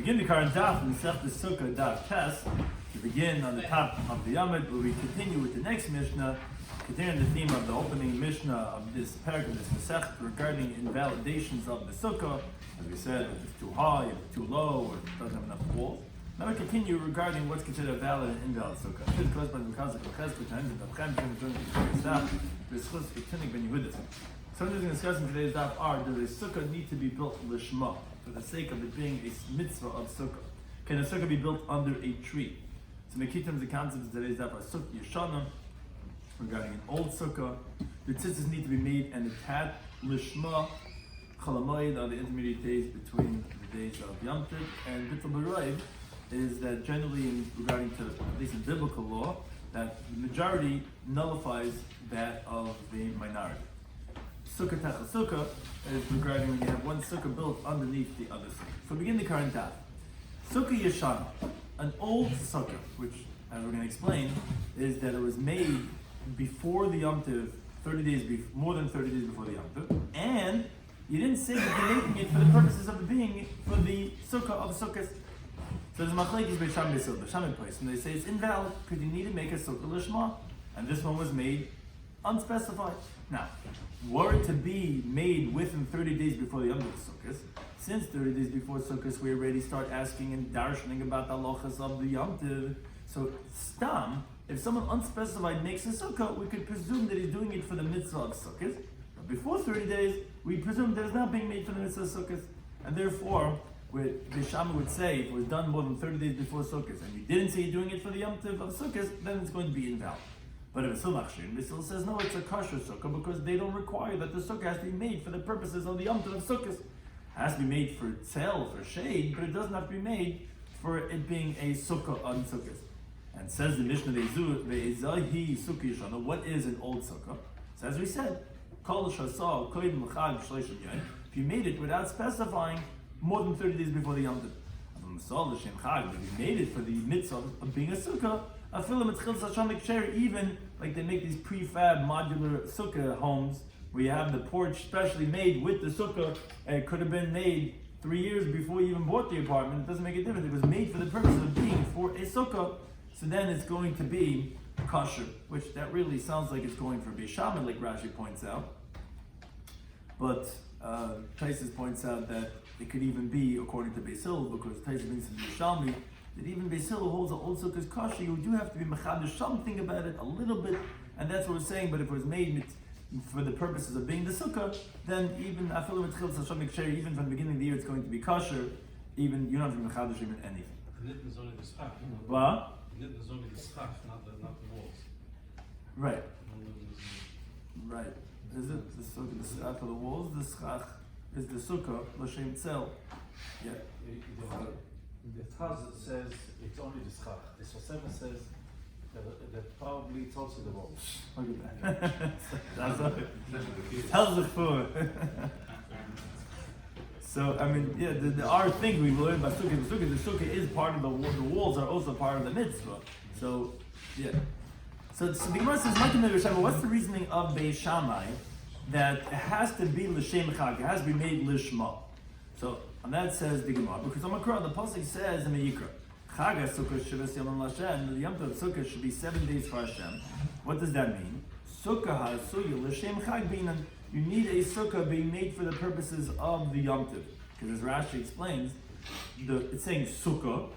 begin the current Daf, Mesech the Sukkah Daf test. To begin on the top of the Yomid, where we continue with the next Mishnah, continuing the theme of the opening Mishnah of this paragraph, this Mesech, regarding invalidations of the Sukkah. As we said, if it's too high, if it's too low, or if it doesn't have enough walls. Now we continue regarding what's considered a valid and invalid Sukkah. This goes by the Mekazak L'Chezk, which ends in the Chem, Some of the things discussed in today's Daf are, does a Sukkah need to be built Lishma, for the sake of it being a mitzvah of Sukkah? Can a Sukkah be built under a tree? So Mekitim, the concepts of today's Daf are Sukkah Yeshana, regarding an old Sukkah. The tzitzis need to be made and attached Lishma, Chalamoid are the intermediate days between the days of Yom Tov, and Bittul B'Roiv is that generally, regarding to at least in biblical law, that the majority nullifies that of the minority. Sukkah Tachas Sukkah is regarding when you have one Sukkah built underneath the other Sukkah. So begin the current Daf. Sukkah Yeshana, an old Sukkah, which, as we're going to explain, is that it was made before the Yom Tov, more than 30 days before the Yom Tov, and you didn't say that you're making it for the purposes of it being for the Sukkah of Sukkahs. So there's Machlekes Beisham Beisil, the Shaman place, and they say it's invalid because you need to make a Sukkah Lishma, and this one was made unspecified. Now, were it to be made within 30 days before the Yom Tov Sukkahs, since 30 days before Sukkahs we already start asking and darshaning about the halachas of the Yom Tov. So stam, if someone unspecified makes a Sukkah, we could presume that he's doing it for the mitzvah of Sukkahs. But before 30 days, we presume that it's not being made for the mitzvah of Sukkahs. And therefore, the Shama would say, if it was done more than 30 days before Sukkahs, and you didn't say you're doing it for the Yom Tov of Sukkahs, then it's going to be invalid. But if it's still machshin, it still says no, it's a kosher sukkah because they don't require that the sukkah has to be made for the purposes of the Yom Tov of Sukkahs. It has to be made for tzel, for shade, but it doesn't have to be made for it being a sukkah on Sukkahs. And says the Mishnah, Ve'ezahi sukkah yeshana, what is an old sukkah? So as we said, kol shasal koyim l'chag shleishim yom. If you made it without specifying more than 30 days before the Yom Tov, but if you made it for the mitzvah of being a sukkah, even like they make these prefab modular sukkah homes where you have the porch specially made with the sukkah, and it could have been made 3 years before you even bought the apartment. It doesn't make a difference. It was made for the purpose of being for a sukkah, so then it's going to be kosher, which that really sounds like it's going for Beishamah, like Rashi points out. But Taisus points out that it could even be according to Beisil, because Taisus brings in Beishamah that even Beisil holds an old sukkah is kosher. You do have to be mechadish something about it a little bit, and that's what we're saying. But if it was made for the purposes of being the sukkah, then even even from the beginning of the year it's going to be kosher. Even you don't have to be mechadish even anything. What? Not the walls. Right. Right. Is it the sukkah, the schach for the walls? The schach is the sukkah, l'shem tzel. Yeah. The Taz says it's only the schach. The Sosema says that probably it's also the walls. Look at that. Tells the four. So, I mean, yeah, our thing we learned about sukkah, the sukkah is part of the walls are also part of the mitzvah. So, yeah. So the Gemara says, what's the reasoning of Beis Shammai that it has to be l'shem chag, it has to be made lishma? So, and that says the Gemara, because on Makra, the Pasuk says in the Yikra, Chaga Sukkah Shivas Yom Lashem, the Yom Tov Sukkah should be 7 days for Hashem. What does that mean? Sukkah HaSuya L'Shem Chag Binan. You need a Sukkah being made for the purposes of the Yom Tov. Because as Rashi explains, it's saying Sukkah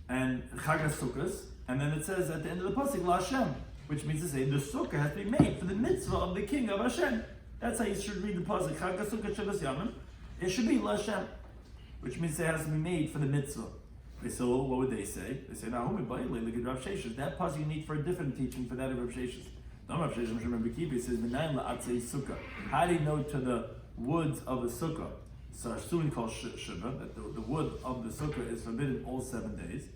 and Chaga Sukkahs, and then it says at the end of the Pasuk, L'Hashem, which means to say the Sukkah has to be made for the mitzvah of the king of Hashem. That's how you should read the Pasuk, Chaga Sukkah Shivas Yomim. It should be L'Hashem, which means it has to be made for the mitzvah. So what would they say? They say, "Now, look at Rav Sheshes. That pasuk you need for a different teaching for that of Rav Sheshes." No, Rav Sheshes, remember, Kibi says, "Minayin la'atzei sukkah." How do you know to the woods of a sukkah? So Arsuin calls shiva that the wood of the sukkah is forbidden all 7 days.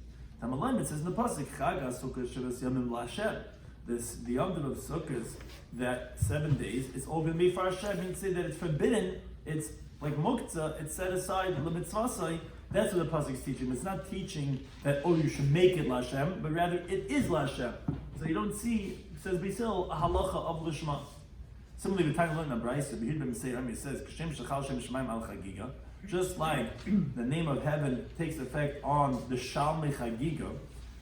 Tamalim, it says in the pasuk, "Chaga sukkah shivas yamim la'Hashem." The Yom Tov of sukkahs, that 7 days, it's all going to be for Hashem. It means to say that it's forbidden. It's like muktzah, it's set aside, l'mitzvasai. That's what the pasuk is teaching. It's not teaching that, you should make it l'Hashem, but rather it is l'Hashem. So you don't see, it says Beisil, a halacha of l'shma. Similarly, the time learned in Abraisa, it says, Kashem shechal shem shemaim al chagiga. just like the name of heaven takes effect on the Shalmei Chagiga,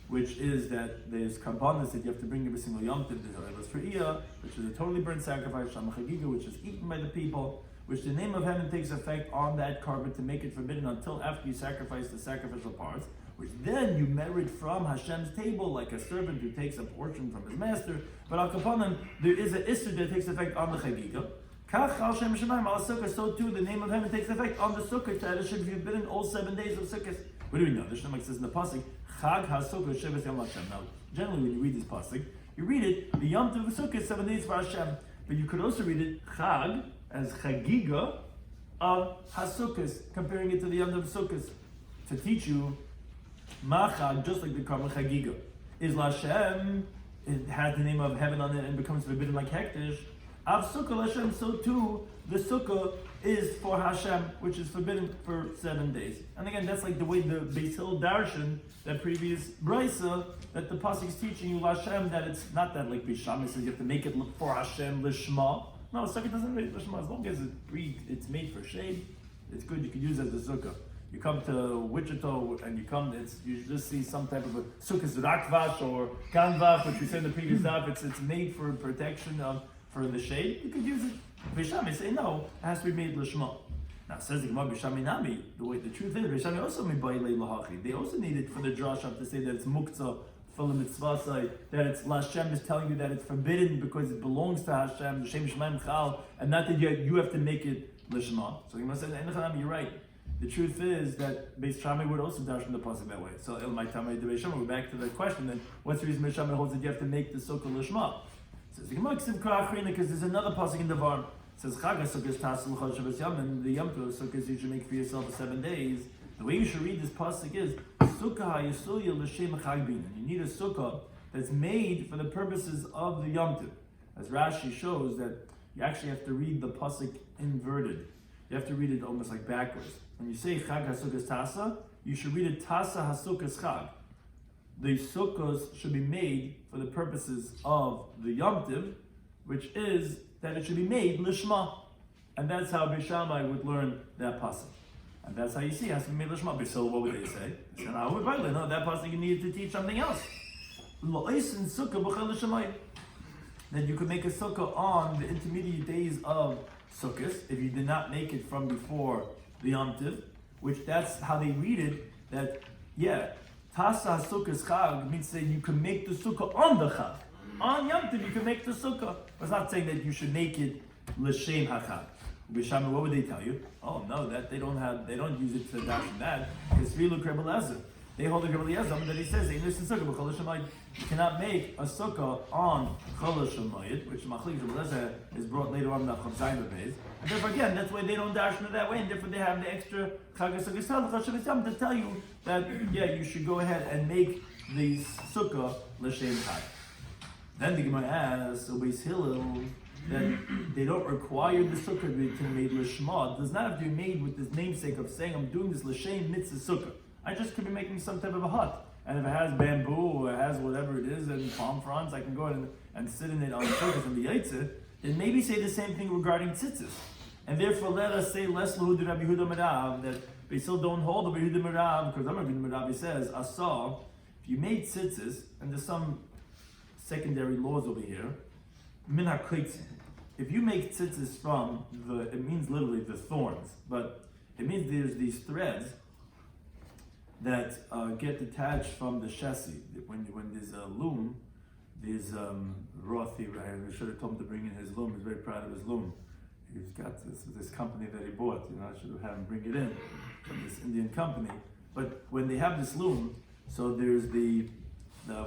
which is that there's karbanos that you have to bring every single Yom Tov, which is a totally burnt sacrifice, Shalmei Chagiga, which is eaten by the people, which the name of heaven takes effect on that carbon to make it forbidden until after you sacrifice the sacrificial parts, which then you merit from Hashem's table, like a servant who takes a portion from his master. But al kaponim, there is an issur that takes effect on the Chagiga. Kach al Shem Shemayim al Sukkah, so too the name of heaven takes effect on the Sukkah, that it should be forbidden all 7 days of Sukkah. What do we know? The Shlomo says in the pasuk, Chag HaSukkah Sheves Yom Hashem. Now, generally when you read this pasuk, you read it, the Yom Tov of Sukkah is 7 days for Hashem. But you could also read it, Chag, as Chagiga of HaSukkahs, comparing it to the Yom Tov of Sukkahs, to teach you, Machag, just like the Karban Chagiga, is Lashem, it has the name of heaven on it and becomes forbidden like Hektish. Av Sukkah Lashem, so too, the Sukkah is for Hashem, which is forbidden for 7 days. And again, that's like the way the Beis Hillel Darshan, that previous Brisa, that the pasuk is teaching you Lashem, that it's not that like Bisham says you have to make it look for Hashem Lishma. No, Sukkah doesn't make Lishma. As long as it's made for shade, it's good. You can use it as a Sukkah. You come to Wichita and you just see some type of a Sukkah's Rakvash or Ganvash, which we said in the previous daf. It's made for protection for the shade. You could use it. Bishami say no, it has to be made Lishma. Now says the Gemara Bishami Nami. The truth is Bishami also made Bailei Lahachi. They also need it for the drasha to say that it's Muktzah for the mitzvah side, that it's Lashem is telling you that it's forbidden because it belongs to Hashem, the Shem Shemaim Chal, and not that you have to make it Lishma. So the Gemara says, you're right. The truth is that Beis Shammai would also dash in the pasuk that way. So El Mai Tamei de Beis Shammai. We're back to the question then. What's the reason Beis Shammai holds that you have to make the Sukkah Lishma? Says the Gemara because there's another pasuk in the Var. It says Chag HaSukkah is Tasel Chol Shabbos Yom, and the Yom Tov Sukkahs you should make for yourself for 7 days. The way you should read this pasuk is Sukkah HaYisuya L'Shem Chagbin. You need a Sukkah that's made for the purposes of the Yom Tov. As Rashi shows that you actually have to read the pasuk inverted. You have to read it almost like backwards. When you say Chag HaSukkahs Tasa, you should read it Tasa HaSukkahs Chag. The sukkahs should be made for the purposes of the Yom Tov, which is that it should be made Lishma. And that's how Beis Shammai would learn that pasuk. And that's how you see it has to be made Lishma. So what would they say? They say, no, that pasuk you needed to teach something else. That you could make a sukkah on the intermediate days of Sukkot, if you did not make it from before the Yom Tov, which that's how they read it, that, Tasa HaSukkah's Chag means that you can make the Sukkah on the Chag. On Yom Tov, you can make the Sukkah. It's not saying that you should make it L'Shem HaChag. B'Shamai, what would they tell you? Oh no, that they don't use it to dash from that. It's Riluk Rebbe Eliezer. They hold the Rebbe Eliezer that he says, you cannot make a Sukkah on Chol HaShemayit, which Machlik Rebbe Eliezer is brought later on in the Chav Zayin Beis. And therefore, again, that's why they don't dash from it that way, and therefore they have the extra Chag HaSukkah to tell you that, you should go ahead and make the Sukkah L'Shem Chag. Then the Gemara asks, so Beis Hillel, that they don't require the sukkah to be made l'shma. It does not have to be made with this namesake of saying I'm doing this l'shem mitzvah sukkah. I just could be making some type of a hut, and if it has bamboo or it has whatever it is and palm fronds, I can go ahead and sit in it on the sukkah and the yaitze. Then maybe say the same thing regarding tzitzis, and therefore let us say less l'hudu Rabbi Yehuda Merav that they still don't hold the Rabbi Yehuda Merav because Rabbi Yehuda Merav says asa if you made tzitzis, and there's some secondary laws over here. Min ha'kaitzin. If you make tzitzis from it means literally the thorns, but it means there's these threads that get detached from the chassis. When there's a loom, there's Rothi. I should have told him to bring in his loom. He's very proud of his loom. He's got this company that he bought. I should have had him bring it in from this Indian company. But when they have this loom, so there's the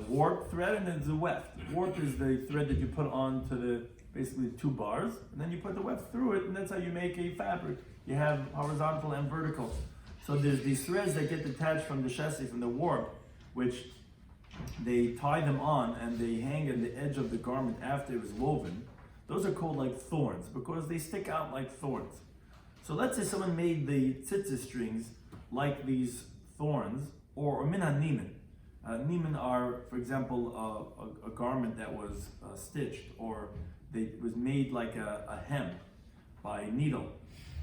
warp thread and there's the weft. Warp is the thread that you put onto basically 2 bars, and then you put the weft through it, and that's how you make a fabric. You have horizontal and vertical. So there's these threads that get detached from the chassis, from the warp, which they tie them on and they hang at the edge of the garment after it was woven. Those are called like thorns because they stick out like thorns. So let's say someone made the tzitzis strings like these thorns, or min ha-nimen. Nimen are, for example, a garment that was stitched, or it was made like a hem by a needle.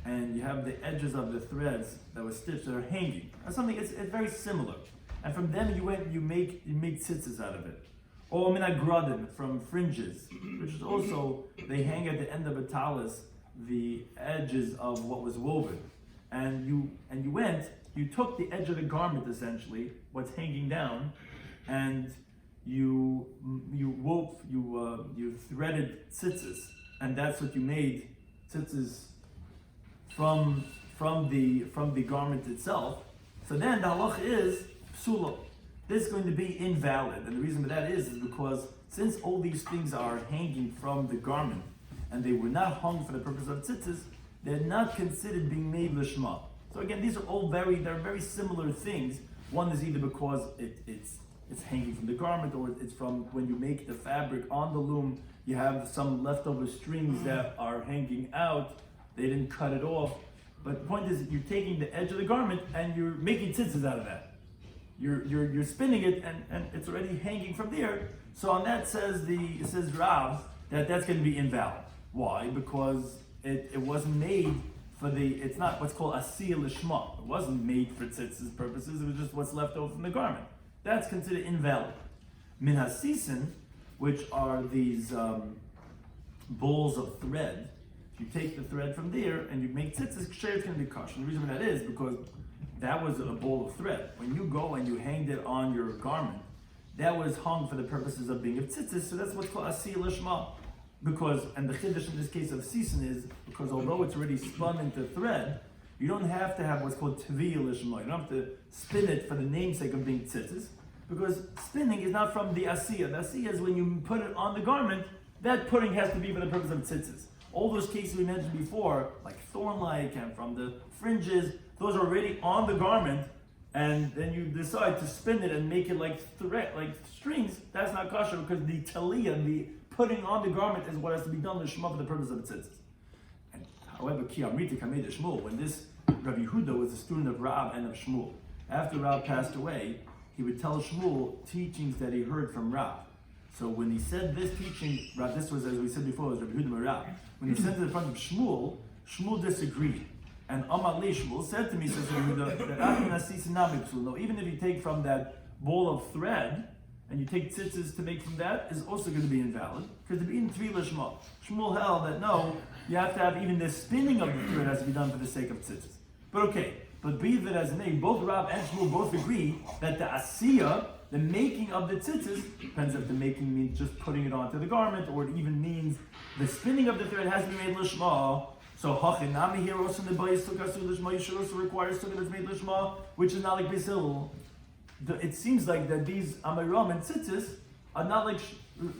and you have the edges of the threads that were stitched that are hanging. Or something, it's very similar. And from them you make tzitzis out of it. Or minagradim, from fringes, which is also, they hang at the end of a talis, the edges of what was woven. And you took the edge of the garment, essentially, what's hanging down, and you threaded tzitzis, and that's what you made tzitzis from the garment itself. So then the halach is psula. This is going to be invalid, and the reason for that is because since all these things are hanging from the garment, and they were not hung for the purpose of tzitzis, they're not considered being made lishma. So again, these are all they're very similar things. One is either because it's hanging from the garment, or it's from when you make the fabric on the loom, you have some leftover strings that are hanging out, they didn't cut it off. But the point is, you're taking the edge of the garment and you're making tzitzis out of that. You're spinning it and it's already hanging from there. So on that says Rav that's going to be invalid. Why? Because it wasn't made for it's not what's called asiyah lishma. It wasn't made for tzitzis purposes, it was just what's left over from the garment. That's considered invalid. Min hasisin, which are these balls of thread, you take the thread from there and you make tzitzis, it's going to be kosher. And the reason for that is because that was a ball of thread. When you go and you hanged it on your garment, that was hung for the purposes of being of tzitzis, so that's what's called asiyah lishma. Because, and the chiddush in this case of sisin is, because although it's already spun into thread, you don't have to have what's called tviyah lishma. You don't have to spin it for the namesake of being tzitzis, because spinning is not from the asiyah. The asiyah is when you put it on the garment, that putting has to be for the purpose of tzitzis. All those cases we mentioned before, like thorn-like and from the fringes, those are already on the garment, and then you decide to spin it and make it like thread, like strings. That's not kosher, because the taliyah, the putting on the garment, is what has to be done lishma for the purpose of tzitzis. And however, ki amrita kamei de Shmuel, when this Rabbi Yehuda was a student of Rav and of Shmuel, after Rav passed away, he would tell Shmuel teachings that he heard from Rav. So when he said this teaching, Rav, this was, as we said before, was Rabbi Yehuda Rav. When he said it in front of Shmuel, Shmuel disagreed. And Amar Li, Shmuel said to me, says Rabbi Yehuda, no, even if you take from that ball of thread, and you take tzitzis to make from that, is also going to be invalid, because to be in tviyah lishma. Shmuel held that no, you have to have even the spinning of the thread has to be done for the sake of tzitzis. But okay, but be that as it may, both Rav and Shmuel both agree that the asiyah, the making of the tzitzis, depends if the making means just putting it onto the garment, or it even means the spinning of the thread has to be made lishma. So hachinami here also in the bayis sukkah lishma, you should also require sukkah that's made lishma, which is not like Beis. It seems like that these Amiram and Tzitzis are not like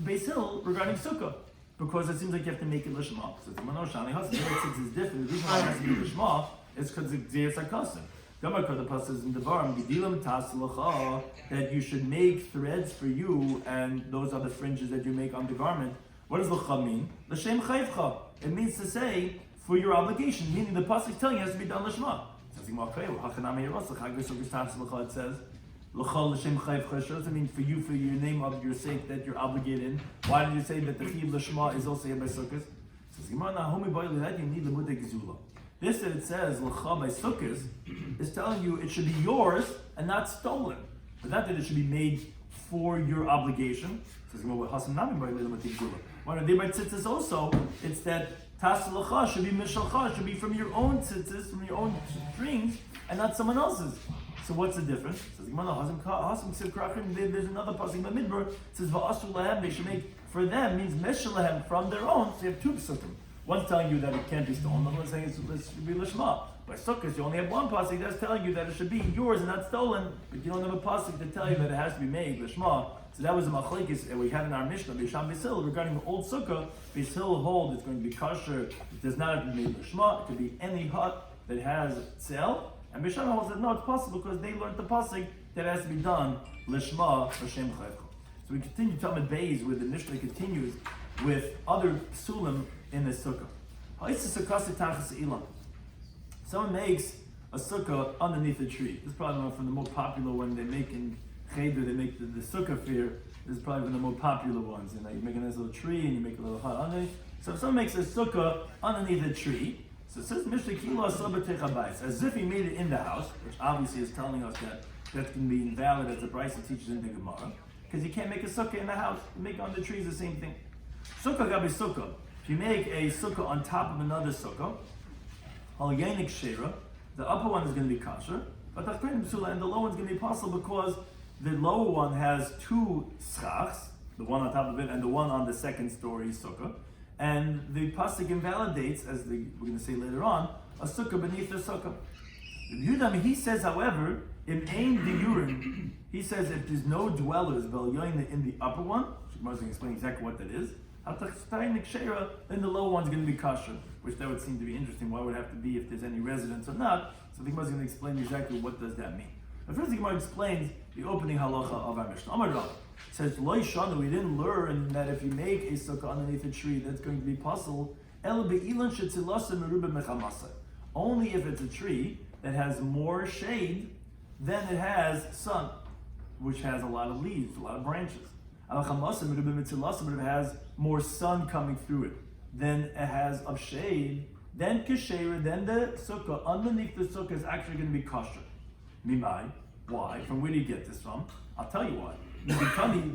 Beis Hill regarding Sukkah, because it seems like you have to make it Lishma. So the Mano Shani Hasan, Tzitzis is different. The reason why it has to be Lishma is because it's Gzeir Sarkasim. Gamakar, the Pasuk is in the Baram, Gedilam Tas Lacha, that you should make threads for you, and those are the fringes that you make on the garment. What does Lacha mean? L'shem Chayvcha. It means to say, for your obligation, meaning the Pasuk is telling you it has to be done Lishma. It says, L'chol l'shem chayv chashos. I mean, for you, for your name of your sake that you're obligated in. Why did you say that the chiv l'shma is also here by sukkahs? Says Gemara, nahomi ba'il that you need l'mudei gezula. This that it says l'cha by sukkahs is telling you it should be yours and not stolen, but not that it should be made for your obligation. Says Gemara, hasan nami ba'il l'mudei gezula. Why are they by tzitzis also? It's that tas l'cha should be mishalcha, should be from your own tzitzis, from your own strings, and not someone else's. So what's the difference? It says, there's another pasuk in the midbar. It says, "Va'asu lahem." They should make for them means meshalahem from their own. So you have two pasukim. One's telling you that it can't be stolen. The other one's saying it should be lishma. By sukkahs, you only have one pasuk that's telling you that it should be yours and not stolen. But you don't have a pasuk to tell you that it has to be made lishma. So that was a machlekes that we had in our Mishnah, Beisham Beis Hill, regarding the old sukkah. Beis Hill hold it's going to be kosher. It does not have to be made lishma. It could be any hut that has tzel. And Beis Shammai holds that no, it's possible because they learned the pasuk that it has to be done lishma l'shem chayvcha. So we continue Talmud Beis where the Mishnah continues with other psulim in the sukkah. Someone makes a sukkah underneath a tree. This is probably one from the more popular one they make in Cheder. They make the sukkah fair. This is probably one of the more popular ones. You know, you make a nice little tree and you make a little hut underneath. So if someone makes a sukkah underneath a tree, So it says Mishnah Kilo Asaba Techabais, as if he made it in the house, which obviously is telling us that that's going to be invalid as the price it teaches in the Gemara, because you can't make a sukkah in the house. You make it on the trees, the same thing. Sukkah gabi sukkah. If you make a sukkah on top of another sukkah, halyenik shera, the upper one is going to be kosher, but and the lower one is going to be possible because the lower one has two schachs, the one on top of it and the one on the second story sukkah, and the pasuk invalidates, as we're going to say later on, a sukkah beneath the sukkah. Yudam, he says, however, in ain diurim, he says if there's no dwellers in the upper one, which must explain exactly what that is, then the lower one's going to be kosher, which that would seem to be interesting. Why would it have to be if there's any residence or not? So the Gemara is going to explain exactly what does that mean. But first the Gemara explains the opening halacha of our Mishnah. Amar Rav says, Lo Shana, we didn't learn that if you make a sukkah underneath a tree, that's going to be possible. Only if it's a tree that has more shade than it has sun, which has a lot of leaves, a lot of branches. But if it has more sun coming through it, then it has of shade, then kasher, then the sukkah underneath the sukkah is actually going to be kosher. Mimai. Why? From where do you get this from? I'll tell you why.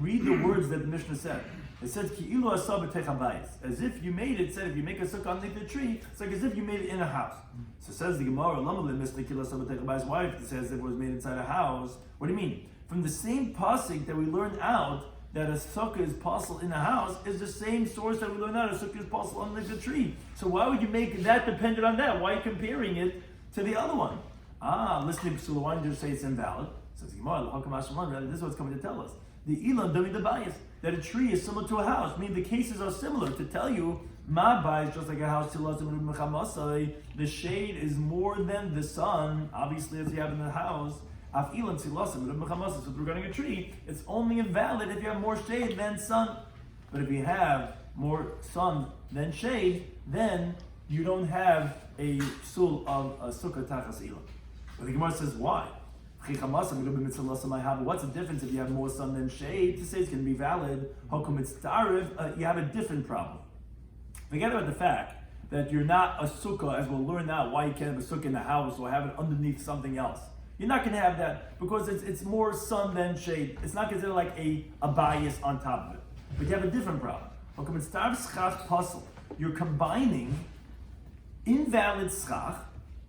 Read the words that the Mishnah said. It says, Ki'ilu asab b'teichabayis. As if you made it, said if you make a sukkah underneath the tree, it's like as if you made it in a house. So says the Gemara, why if it says it was made inside a house? What do you mean? From the same pasuk that we learned out that a sukkah is possible in a house is the same source that we learned out a sukkah is possible underneath the tree. So why would you make that dependent on that? Why are you comparing it to the other one? Listening to why did you say it's invalid? Says the Gemara, this is what's coming to tell us. The ilan dami the bias, that a tree is similar to a house. Meaning the cases are similar to tell you ma bias just like a house. The shade is more than the sun, obviously as you have in the house. So regarding a tree, it's only invalid if you have more shade than sun. But if you have more sun than shade, then you don't have a sul of a sukkah tachas ilan. But the Gemara says why? What's the difference if you have more sun than shade? To say it's going to be valid, you have a different problem. Forget about the fact that you're not a sukkah, as we'll learn now why you can't have a sukkah in the house or have it underneath something else. You're not going to have that because it's more sun than shade. It's not considered like a bias on top of it. But you have a different problem. You're combining invalid schach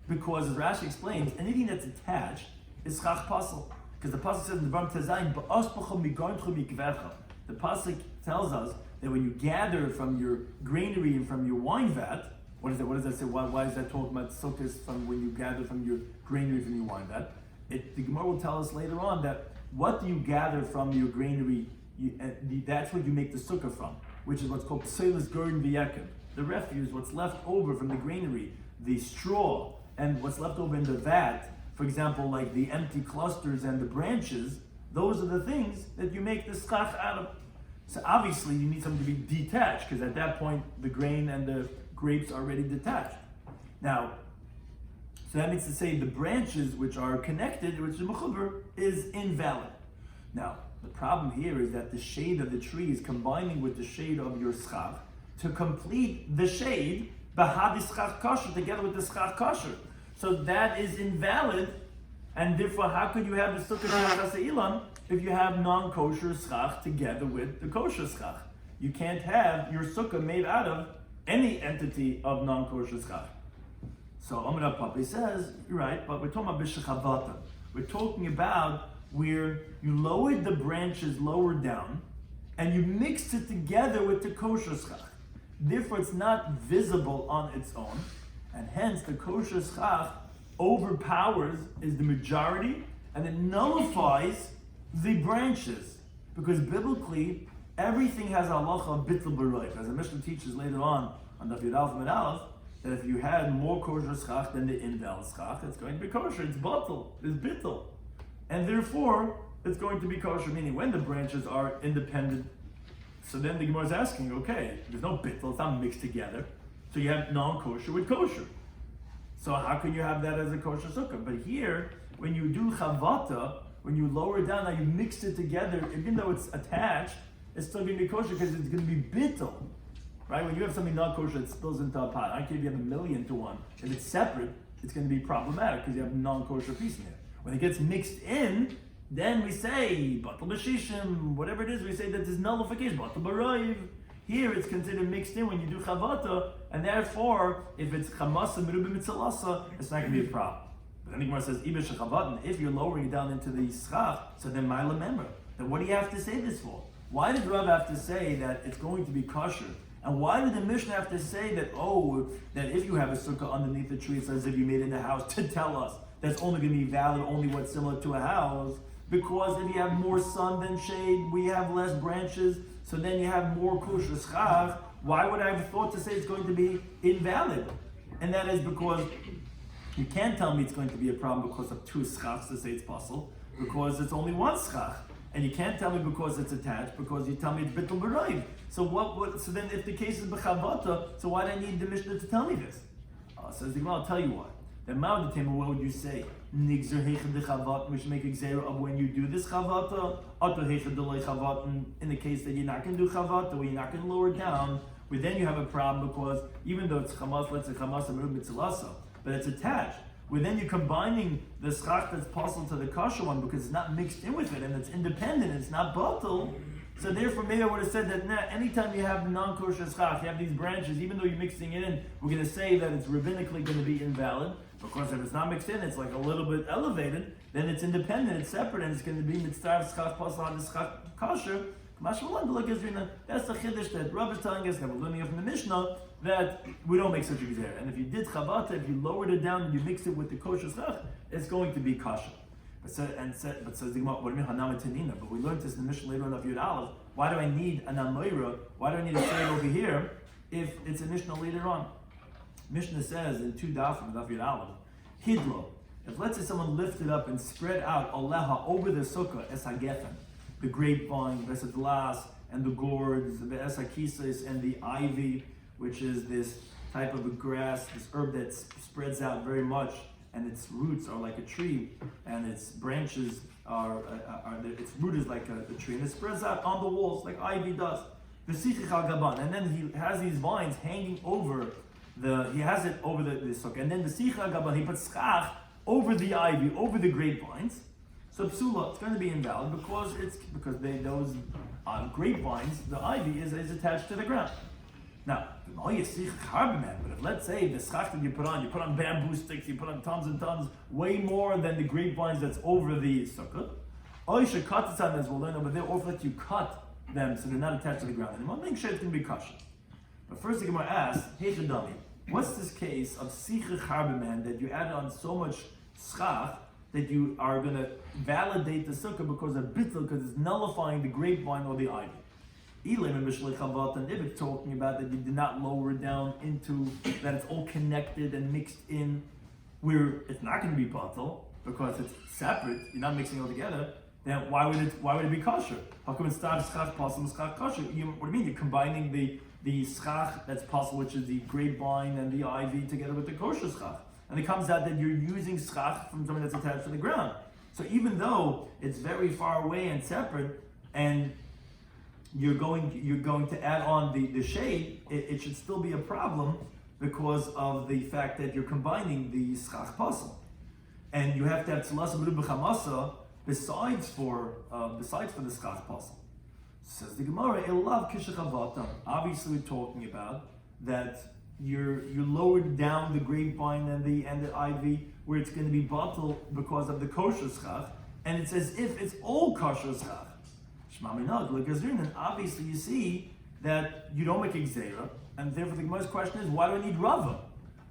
because, as Rashi explains, anything that's attached is schach pasal. Because the pasuk says in the Bam Tezayin, the pasuk tells us that when you gather from your granary and from your wine vat, what does that say? Why is that talking about sukkahs from when you gather from your granary from your wine vat? The Gemara will tell us later on that what do you gather from your granary? That's what you make the sukkah from, which is what's called pselis gordon v'yekim, the refuse, what's left over from the granary, the straw, and what's left over in the vat. For example, like the empty clusters and the branches, those are the things that you make the schach out of. So obviously you need something to be detached, because at that point the grain and the grapes are already detached. Now, so that means to say the branches which are connected, which is mechuber, is invalid. Now, the problem here is that the shade of the tree is combining with the shade of your schach to complete the shade, bahadi schach kosher, together with the schach kosher. So that is invalid, and therefore how could you have the sukkah tachas ilan if you have non-kosher schach together with the kosher schach? You can't have your sukkah made out of any entity of non-kosher schach. So Amar Papi says, you're right, but we're talking about b'shechavata. We're talking about where you lowered the branches lower down, and you mixed it together with the kosher schach. Therefore it's not visible on its own, and hence the kosher schach overpowers, is the majority, and it nullifies the branches. Because biblically, everything has a halacha of bittul b'roich. As the Mishnah teaches later on Daf Yomi that if you had more kosher schach than the invalid schach, it's going to be kosher. It's batel, it's bittul. And therefore, it's going to be kosher, meaning when the branches are independent. So then the Gemara is asking, okay, there's no bittul, it's not mixed together. So you have non-kosher with kosher. So how can you have that as a kosher sukkah? But here, when you do chavata, when you lower it down, now you mix it together, even though it's attached, it's still going to be kosher because it's going to be bittul. right? When you have something not kosher that spills into a pot, I don't care if you have 1,000,000 to 1. If it's separate, it's going to be problematic because you have a non-kosher piece in there. When it gets mixed in, then we say batal b'shishim, whatever it is. We say that there's nullification, batal b'roiv. Here it's considered mixed in when you do chavata, and therefore, if it's chamasa merubah mitzalasa, it's not going to be a problem. But then the Gemara says, Iba shechavatin, if you're lowering it down into the schach, so then my remember. Then what do you have to say this for? Why did Rav have to say that it's going to be kosher? And why did the Mishnah have to say that, that if you have a sukkah underneath the tree, it's as if you made it in a house, to tell us that's only going to be valid only what's similar to a house? Because if you have more sun than shade, we have less branches, so then you have more kosher schach. Why would I have thought to say it's going to be invalid? And that is because you can't tell me it's going to be a problem because of 2 schachs to say it's possible, because it's only 1 schach. And you can't tell me because it's attached, because you tell me it's bittul b'roiv. So so then if the case is b'chavata, so why do I need the Mishnah to tell me this? Says the Gemara, I'll tell you why. The Ma'od what would you say? Nigzer heichad dechavat, we should make a gzera of when you do this chavata, ato heichad delay chavat, in the case that you're not going to do chavata, or you're not going to lower it down, but then you have a problem because even though it's chamas, let's say chamas and mitzalasa, but it's attached. Well, then you're combining the schach that's possible to the kosher one because it's not mixed in with it and it's independent, it's not batal. So therefore, maybe I would have said that anytime you have non-kosher schach, you have these branches, even though you're mixing it in, we're going to say that it's rabbinically going to be invalid because if it's not mixed in, it's like a little bit elevated, then it's independent, it's separate, and it's going to be mitzvah schach possible on the schach kosher. That's the chiddush that Rav is telling us, that we're learning from the Mishnah, that we don't make such a gzera. And if you did chavata, if you lowered it down and you mixed it with the kosher schach, it's going to be kosher. But says the Gemara, what do you mean hanama tanina? But we learned this in the Mishnah later on of Yud Aleph. Why do I need an amoira? Why do I need to say it over here if it's a Mishnah later on? Mishnah says in 2 Daf from Daf Yud Aleph, hidlo. If let's say someone lifted up and spread out aleha over the sukkah es hagefen, the grapevine, the glass, and the gourds, the esakisis, and the ivy, which is this type of a grass, this herb that spreads out very much, and its roots are like a tree, and its branches its root is like a tree, and it spreads out on the walls like ivy does. The sichich al gaban, and then he has these vines hanging over he has it over the sukkah, and then the sichich al gaban, he puts schach over the ivy, over the grapevines. So psula, it's going to be invalid because those grapevines, the ivy is attached to the ground. Now, but if let's say the schach that you put on bamboo sticks, you put on tons and tons, way more than the grapevines that's over the sukkah. Or you should cut it on as we'll learn over there, or let you cut them so they're not attached to the ground anymore. Make sure it's going to be kosher. But first the Gemara asks, hey Chadami, what's this case of sichach harbiman that you added on so much schach that you are going to validate the sukkah because of bittul, because it's nullifying the grapevine or the ivy? And if it's talking about that you did not lower it down into that it's all connected and mixed in, where it's not going to be batal because it's separate, you're not mixing it all together, then why would it be kosher? How come it's not schach possible, schach kosher? What do you mean? You're combining the schach that's possible, which is the grapevine and the ivy, together with the kosher schach. And it comes out that you're using schach from something that's attached to the ground. So even though it's very far away and separate, and you're going to add on the shade, it should still be a problem because of the fact that you're combining the schach pasel, and you have to have tzalasa b'ru b'chamasa besides for the schach pasel. Says the Gemara, elav kishachavatam. Obviously, we're talking about that you lowered down the grapevine and the ivy where it's going to be batal because of the kosher schach, and it's as if it's all kosher schach. And obviously you see that you don't make a gzeira, and therefore the Gemara's question is, why do I need Rava?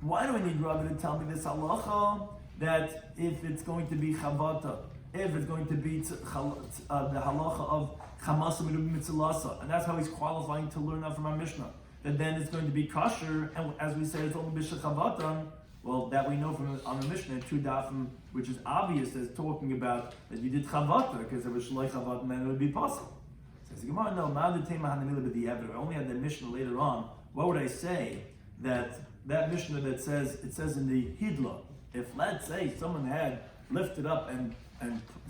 Why do I need Rava to tell me this halacha that if it's going to be chavata, if it's going to be the halacha of chamasa mitzalasa, and that's how he's qualifying to learn that from our Mishnah, that then it's going to be kosher, and as we say, it's only b'shel chavatan. Well, that we know from on the Mishnah, 2 Dafim, which is obvious as talking about that you did chavata, because if it was shloi chavata, then it would be possible. Says the Gemara, no, I only had the Mishnah later on. What would I say? That Mishnah that says, it says in the Hidla, if let's say someone had lifted up and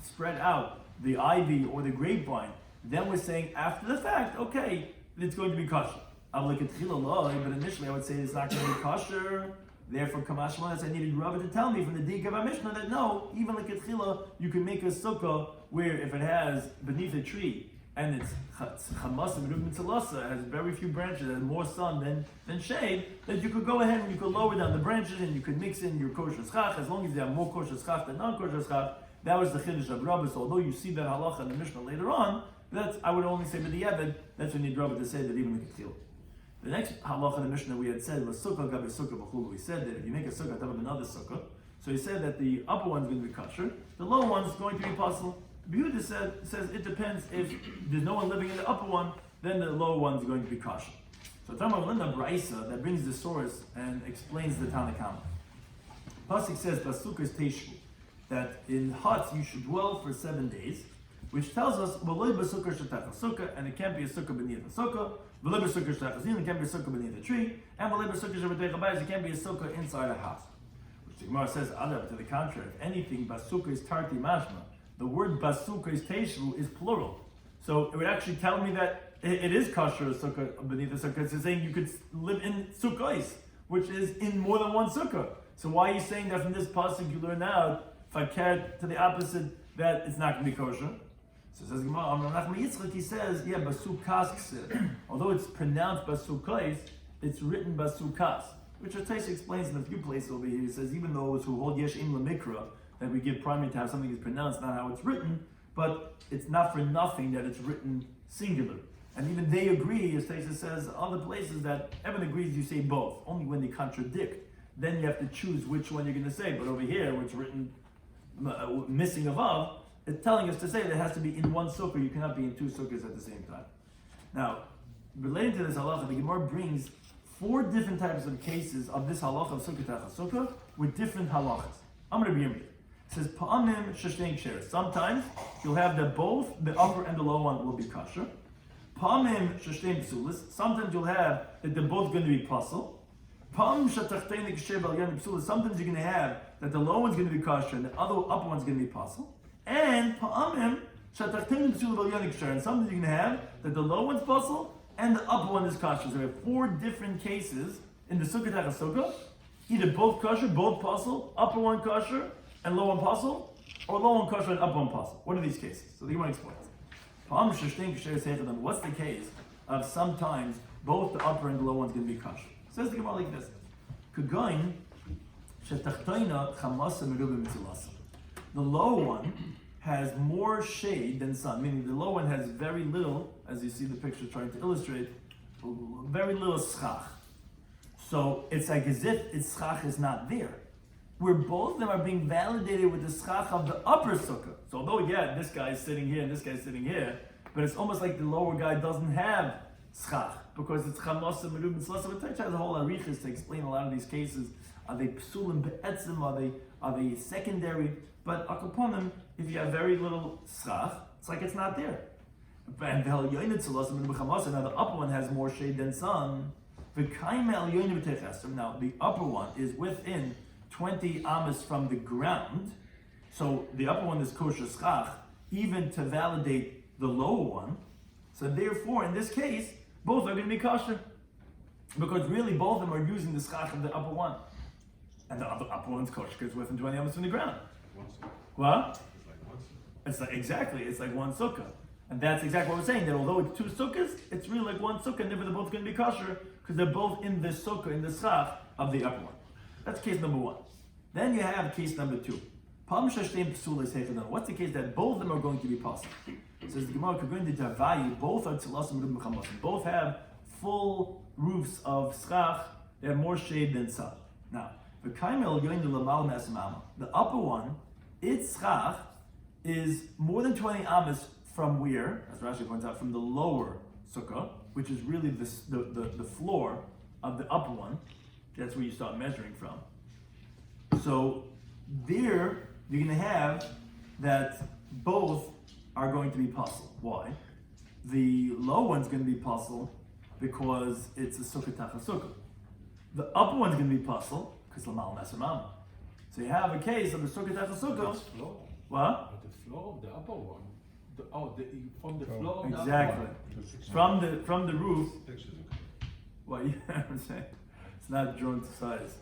spread out the ivy or the grapevine, then we're saying after the fact, okay, it's going to be kosher. But initially I would say it's not going to be kosher. Therefore, Kamash Manas, I needed Rabbi to tell me from the Dik of our Mishnah that no, even like Ketchila, you can make a sukkah where if it has beneath a tree and it's chamas and mitzalasa, has very few branches, has more sun than shade, that you could go ahead and you could lower down the branches and you could mix in your kosher schach, as long as you have more kosher schach than non-kosher schach. That was the chiddush of Rabbi. So although you see that halacha in the Mishnah later on, that's, I would only say b'diavad, that's when you need Rabbi to say that even like Ketchila. The next halacha in the Mishnah we had said was sukkah gabe sukkah b'chulu. We said that if you make a sukkah on top of another sukkah, so he said that the upper one's going to be kosher, the lower one's going to be possible. Yehuda says it depends. If there's no one living in the upper one, then the lower one's going to be kosher. So Tamar Linda Braisa that brings the source and explains the Tanakama. Pasuk says Basukah Teishu, that in huts you should dwell for 7 days, which tells us sukkah, and it can't be a sukkah beneath a sukkah. It can't be a sukkah beneath a tree, and it can't be a sukkah inside a house. Which the Gemara says, to the contrary, if anything, basukah is tarti mashma. The word basukah is teishu is plural. So it would actually tell me that it is kosher a sukkah beneath a sukkah. It's saying you could live in sukkahs, which is in more than one sukkah. So why are you saying that from this pasuk you learn out, fakir to the opposite, that it's not going to be kosher? So it says Gemara, he says, yeah, basukas. Although it's pronounced basukais, it's written basukas, which Taisa explains in a few places over here. He says even those who hold yesh im lemikra, that we give primary to how something is pronounced, not how it's written, but it's not for nothing that it's written singular. And even they agree, as Taisa says, other places that everyone agrees you say both. Only when they contradict, then you have to choose which one you're going to say. But over here, where it's written missing a vav, it's telling us to say that it has to be in one sukkah. You cannot be in two sukkahs at the same time. Now, relating to this halacha, the Gemara brings 4 different types of cases of this halacha of sukkah tachas sukkah with different halachas. I'm going to begin with it. It says pa'amim sheshtein ksher. Sometimes you'll have that both the upper and the lower one will be kosher. Pa'amim sheshtein psulis. Sometimes you'll have that they're both going to be pasul. Pa'am shetachtein ksher b'alyan psulis. Sometimes you're going to have that the lower one's going to be kosher and the upper one's going to be pasul. And pa'amim shetachtein psulis b'alyan ksher. And sometimes you're going to have that the lower one's pasul and the upper one is kosher. So we have 4 different cases in the sukkah tachas sukkah. Either both kosher, both pasul, upper one kosher, and lower one pasul, or lower one kosher and upper one pasul. What are these cases? So the Gemara explains. What's the case of sometimes both the upper and the lower one's going to be kosher? Says the Gemara like this. The lower one has more shade than sun, meaning the lower one has very little, as you see the picture trying to illustrate, very little schach. So it's like as if its schach is not there. Where both of them are being validated with the schach of the upper sukkah. So although, yeah, this guy is sitting here and this guy is sitting here, but it's almost like the lower guy doesn't have schach, because it's chamas and merub and slasa. But Tach has a whole arichas to explain a lot of these cases. Are they psulim be'etzim? Are they secondary? But akaponim, if you have very little schach, it's like it's not there. And now the upper one has more shade than sun. Now the upper one is within 20 amas from the ground, so the upper one is kosher schach, even to validate the lower one. So therefore, in this case, both are going to be kosher, because really both of them are using the schach of the upper one, and the upper one's kosher because it's within 20 amas from the ground. What? It's like exactly. It's like one sukkah, and that's exactly what we're saying. That although it's 2 sukkahs, it's really like one sukkah, and they're both going to be kosher because they're both in the sukkah, in the schach of the upper one. That's case number 1. Then you have case number 2. What's the case that both of them are going to be possible? It says the Gemara, both are tzilasim and chamosim. Both have full roofs of schach. They have more shade than sun. Now, the upper one, its schach is more than 20 amas from where, as Rashi points out, from the lower sukkah, which is really the floor of the upper one. That's where you start measuring from. So there, you're going to have that both are going to be pasul. Why? The low one's going to be pasul because it's a sukkah tachas sukkah. The upper one's going to be pasul because lamal nesamam. So you have a case of the sukkah tachas sukkah. What? But the floor of the upper one. From the floor of the exactly. upper one. From the roof. Well, yeah, I'm saying it's not drawn to size,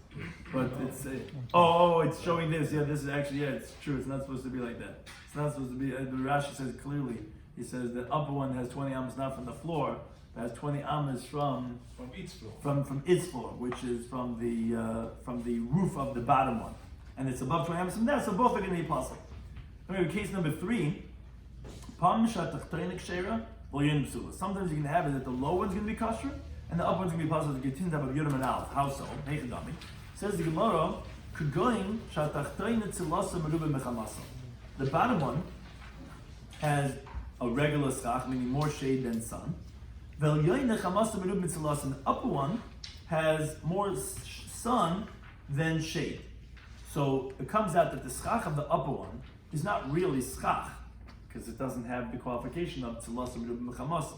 but it's it's showing this. Yeah, this is actually it's true. It's not supposed to be like that. It's not supposed to be. The Rashi says clearly. He says the upper one has 20 amas not from the floor, but has 20 amas from its floor. From its floor, which is from the roof of the bottom one, and it's above 20 amas from there. So both are going to be possible. Anyway, case number 3. Sometimes you can have it that the low one's going to be kosher and the upper one's going to be possible to get tin of Yom and Alf. How so? Says the Gemara, the bottom one has a regular schach, meaning more shade than sun. And the upper one has more sun than shade. So it comes out that the schach of the upper one is not really schach, because it doesn't have the qualification of tzilas and mechamasa.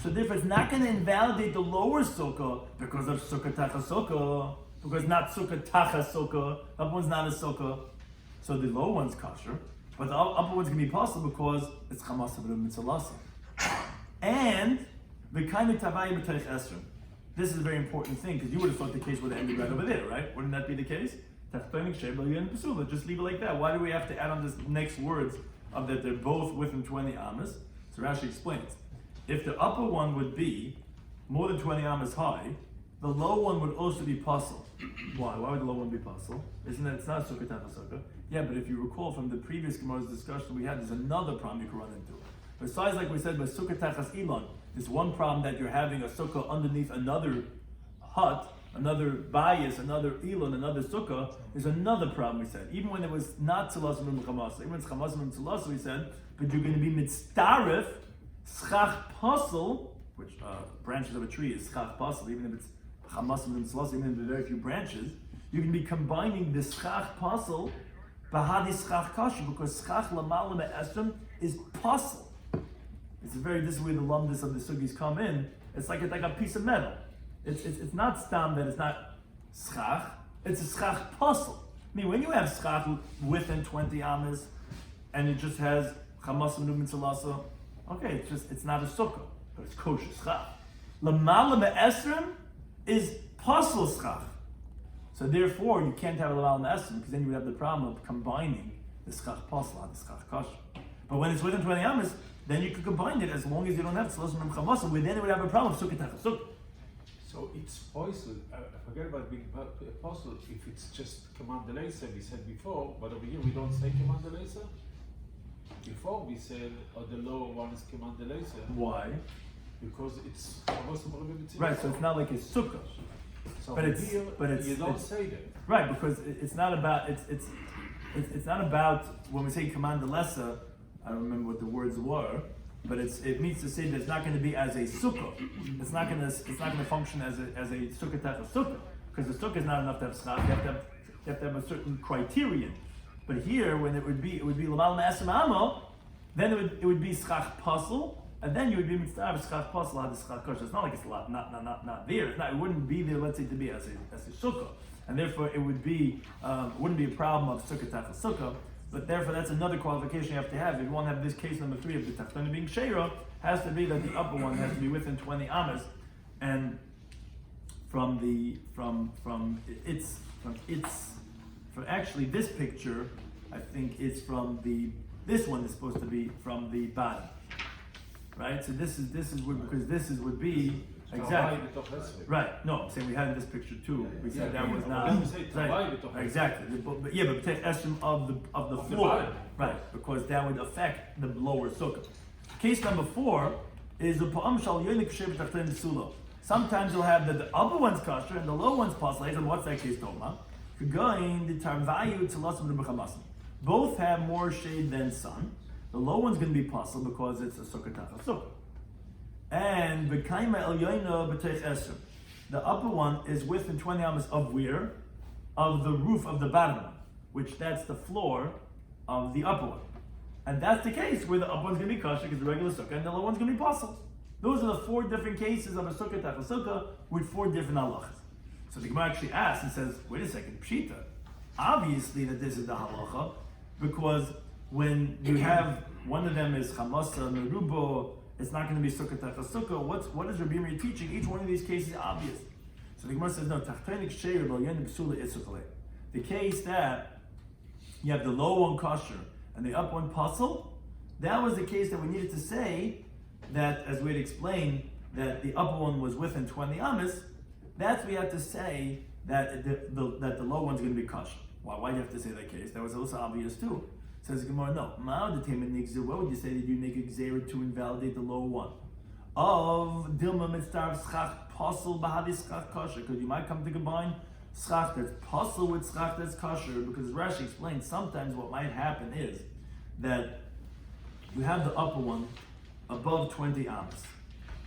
So therefore it's not going to invalidate the lower sukkah because of sukkah tacha sukkah, because not sukkah tacha sukkah, the upper one's not a sukkah. So the lower one's kosher, but the upper one's going to be possible because it's chamasa and mitzalasa. And the kind of tavai b'teich esrim. This is a very important thing, because you would have thought the case would have ended right over there, right? Wouldn't that be the case? Just leave it like that. Why do we have to add on this next words of that they're both within 20 amas? So Rashi explains. If the upper one would be more than 20 amas high, the low one would also be puzzle. Why? Why would the low one be puzzle? Isn't that it's not sukkah tacha sukkah? Yeah, but if you recall from the previous Gemara's discussion we had, there's another problem you could run into. Besides, like we said, by sukkah tachas ilon, there's one problem that you're having a sukkah underneath another hut, another bias, another elon, another sukkah. There's another problem we said. Even when it was not tzilas and chamasa, even when it's chamasa and tzilas, we said, but you're going to be mitzdarif, schach puzzle, which branches of a tree is schach puzzle, even if it's chamasa and tzilas, even if there are very few branches, you can be combining the schach puzzle, bahadi schach kasha, because schach lamala me'esrim is puzzle. This is where the lumdus of the sugis come in. It's like a piece of metal. It's not stam that it's not schach, it's a schach puzzle. I mean, when you have schach within 20 amas and it just has chamas and mitzalasa, okay, it's not a sukkah, but it's kosher schach. Lamala me'esrim is puzzle schach. So therefore, you can't have a lamala me'esrim, because then you would have the problem of combining the schach puzzle and the schach kosher. But when it's within 20 amas, then you could combine it as long as you don't have tzilas and chamasa, where then it would have a problem of sukkah tachas sukkah. So it's possible, forget about being possible, if it's just command delesa, we said before, but over here we don't say command delesa. Before we said the lower one is command delesa. Why? Because it's right, so it's not like a sukkah. So but it's you don't say that. Right, because it's not about it's not about when we say command delesa, I don't remember what the words were, but it means to say that it's not going to be as a sukkah. It's not going to function as a sukkah type of sukkah, because the sukkah is not enough to have schach. You have to have a certain criterion. But here, when it would be lamal me'asem amo, then it would be schach puzzle, and then you would be mitzvah schach puzzle had the schach kosher. It's not like it's not there. It wouldn't be there. Let's say to be as a sukkah, and therefore it would be wouldn't be a problem of sukkah type of sukkah. But therefore, that's another qualification you have to have. If you want to have this case number 3 of the tachtana being shiur, has to be that the upper one has to be within 20 amas, and actually this picture, I think it's this one is supposed to be from the bottom, right? So this would be exactly right. No, I'm saying we had this picture too. We said that was not right. Exactly. But take esrim of the floor, right? Because that would affect the lower sukkah. Case number 4 is the pa'am shal yonik shev tachton sulo. Sometimes you'll have that the upper one's kosher and the lower one's puzzle. And what's that case, Toma? Going the tarvayu tzilasim b'chamasim. Both have more shade than sun. The low one's going to be puzzle because it's a sukkah tachas sukkah. And b'kaima el yoina b'teich esrim. The upper one is within 20 amas of where? Of the roof of the bottom one, which that's the floor of the upper one. And that's the case where the upper one's going to be kosher because the regular sukkah, and the lower one's going to be puzzle. Those are the 4 different cases of a sukkah tachas sukkah with 4 different halachas. So the Gemara actually asks and says, wait a second, pshita. Obviously that this is the halacha, because when you have one of them is chamasa merubo it's not going to be Sukkah Tachas Sukkah. What is Rabbi Yirmiyah teaching? Each one of these cases is obvious. So the Gemara says, no, Tachtonik Sheir B'al Yen B'Sula Isukale. The case that you have the low one kosher and the up one puzzle, that was the case that we needed to say that, as we had explained, that the upper one was within 20 amas. That's we had to say that that the low one's going to be kosher. Why do you have to say that case? That was also obvious too. Says Gemara, no. What would you say that you make a gzera to invalidate the low one? Of Dilma Mitzvah Schach Puzzle Bahadi Schach Kosher, because you might come to combine Schach that's puzzle with Schach that's kosher, because Rashi explains sometimes what might happen is that you have the upper one above 20 amas,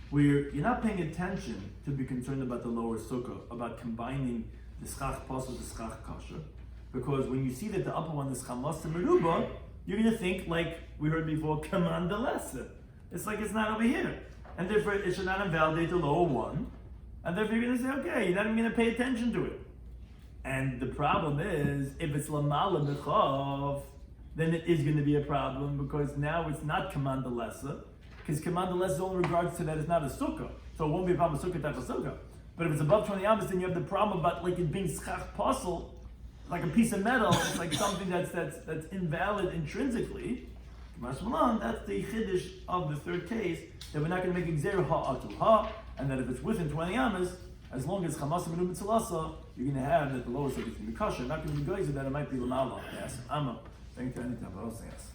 where you're not paying attention to be concerned about the lower sukkah, about combining the Schach puzzle with the Schach kosher. Because when you see that the upper one is Chamas and Meruba, you're going to think, like we heard before, Command the lesser. It's like it's not over here. And therefore it should not invalidate the lower one. And therefore you're going to say, okay, you're not even going to pay attention to it. And the problem is, if it's Lamala B'chav, then it is going to be a problem, because now it's not Command the lesser. Because Command the lesser only regards to that it's not a sukkah. So it won't be a problem with sukkah type of sukkah. But if it's above 20 amas, then you have the problem about like it being schach puzzle, like a piece of metal. It's like something that's invalid intrinsically. That's the chiddush of the third case, that we're not going to make gzera ha'atu ha, and that if it's within 20 amas, as long as chamas and mitzalasa, you're going to have that the lower sukkah is going to be kosher, not going to be geyser, that it might be lamala. Yes, amma. Thank you. Anytime, but I'll say yes.